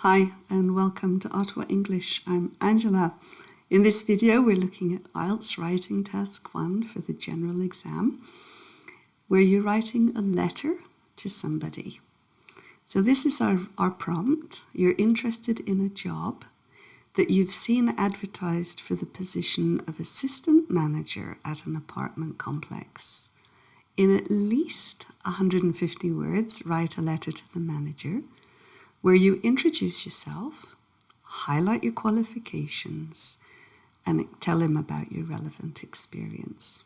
Hi and welcome to Ottawa English. I'm Angela. In this video we're looking at IELTS Writing Task 1 for the general exam, where you're writing a letter to somebody. So this is our prompt. You're interested in a job that you've seen advertised for the position of assistant manager at an apartment complex. In at least 150 words, write a letter to the manager where you introduce yourself, highlight your qualifications, and tell him about your relevant experience.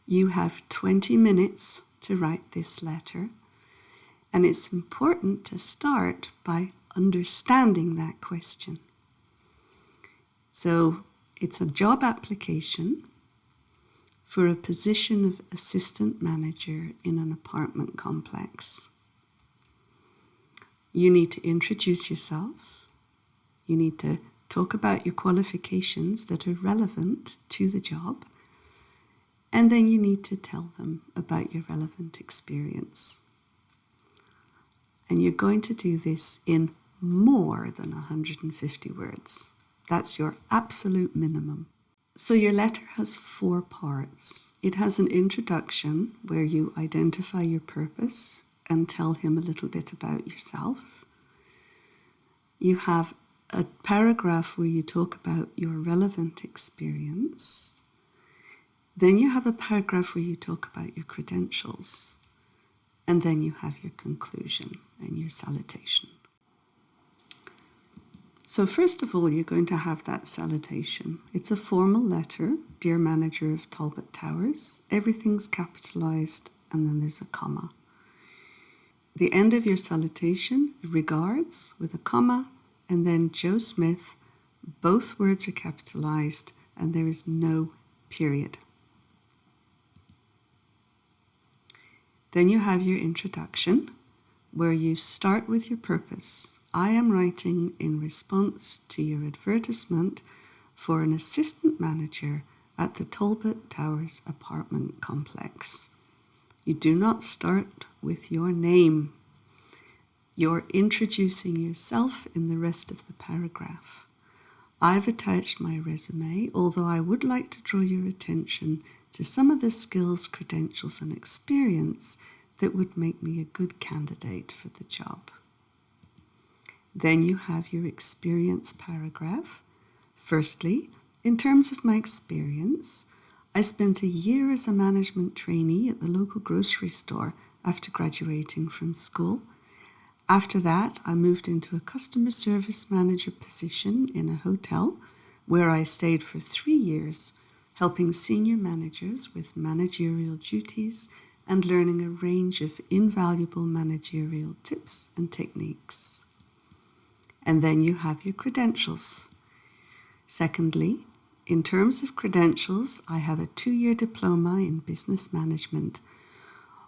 You have 20 minutes to write this letter, and it's important to start by understanding that question. So it's a job application for a position of assistant manager in an apartment complex. You need to introduce yourself. You need to talk about your qualifications that are relevant to the job. And then you need to tell them about your relevant experience. And you're going to do this in more than 150 words. That's your absolute minimum. So your letter has 4 parts. It has an introduction where you identify your purpose and tell him a little bit about yourself. You have a paragraph where you talk about your relevant experience. Then you have a paragraph where you talk about your credentials. And then you have your conclusion and your salutation. So first of all, you're going to have that salutation. It's a formal letter, Dear Manager of Talbot Towers. Everything's capitalized and then there's a comma. The end of your salutation, regards, with a comma, and then Joe Smith. Both words are capitalized and there is no period. Then you have your introduction, where you start with your purpose. I am writing in response to your advertisement for an assistant manager at the Talbot Towers Apartment Complex. You do not start with your name. You're introducing yourself in the rest of the paragraph. I've attached my resume, although I would like to draw your attention to some of the skills, credentials, and experience that would make me a good candidate for the job. Then you have your experience paragraph. Firstly, in terms of my experience, I spent a year as a management trainee at the local grocery store after graduating from school. After that, I moved into a customer service manager position in a hotel where I stayed for 3 years, helping senior managers with managerial duties and learning a range of invaluable managerial tips and techniques. And then you have your credentials. Secondly, in terms of credentials, I have a 2-year diploma in business management.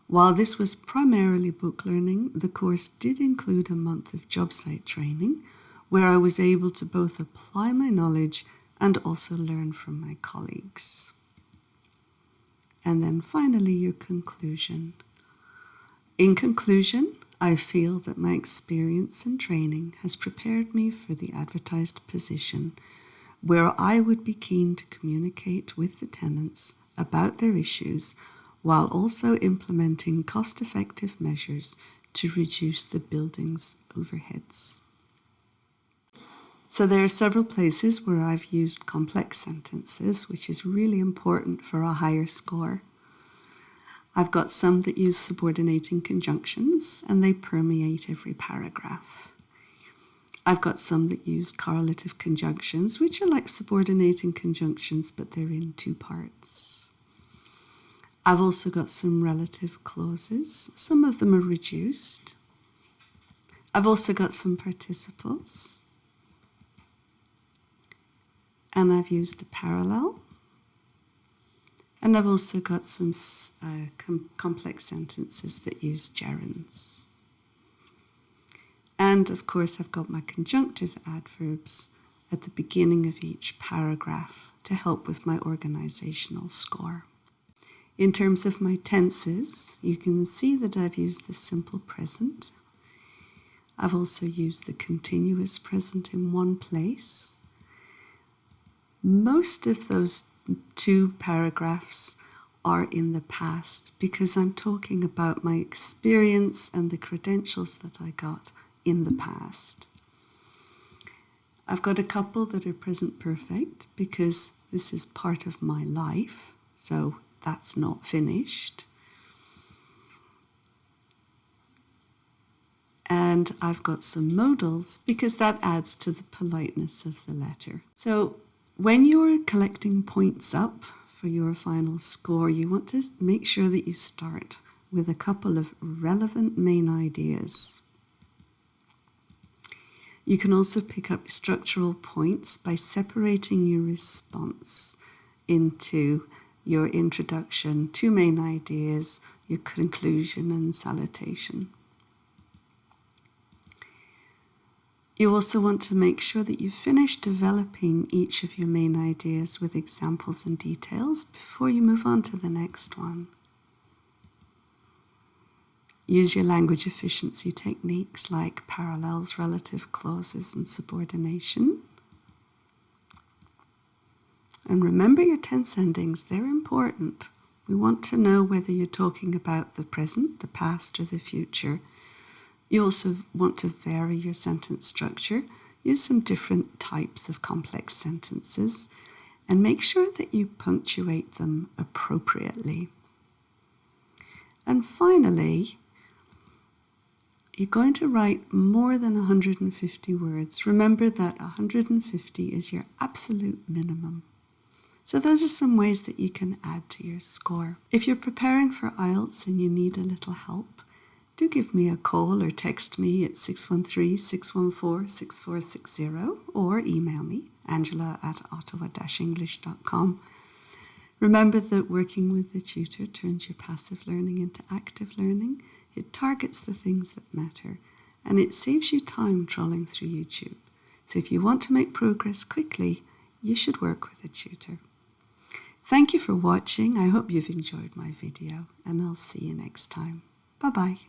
While this was primarily book learning, the course did include a month of job site training, where I was able to both apply my knowledge and also learn from my colleagues. And then finally, your conclusion. In conclusion, I feel that my experience and training has prepared me for the advertised position, where I would be keen to communicate with the tenants about their issues while also implementing cost-effective measures to reduce the building's overheads. So there are several places where I've used complex sentences, which is really important for a higher score. I've got some that use subordinating conjunctions, and they permeate every paragraph. I've got some that use correlative conjunctions, which are like subordinating conjunctions, but they're in 2 parts. I've also got some relative clauses. Some of them are reduced. I've also got some participles. And I've used a parallel. And I've also got some complex sentences that use gerunds. And of course, I've got my conjunctive adverbs at the beginning of each paragraph to help with my organizational score. In terms of my tenses, you can see that I've used the simple present. I've also used the continuous present in one place. Most of those 2 paragraphs are in the past because I'm talking about my experience and the credentials that I got in the past. I've got a couple that are present perfect because this is part of my life, so that's not finished. And I've got some modals because that adds to the politeness of the letter. So when you're collecting points up for your final score, you want to make sure that you start with a couple of relevant main ideas. You can also pick up structural points by separating your response into your introduction, 2 main ideas, your conclusion and salutation. You also want to make sure that you finish developing each of your main ideas with examples and details before you move on to the next one. Use your language efficiency techniques like parallels, relative clauses, and subordination. And remember your tense endings, they're important. We want to know whether you're talking about the present, the past, or the future. You also want to vary your sentence structure, use some different types of complex sentences, and make sure that you punctuate them appropriately. And finally, you're going to write more than 150 words. Remember that 150 is your absolute minimum. So those are some ways that you can add to your score. If you're preparing for IELTS and you need a little help, do give me a call or text me at 613-614-6460 or email me, angela@ottawa-english.com. Remember that working with the tutor turns your passive learning into active learning. It targets the things that matter, and it saves you time trawling through YouTube. So if you want to make progress quickly, you should work with a tutor. Thank you for watching. I hope you've enjoyed my video, and I'll see you next time. Bye-bye.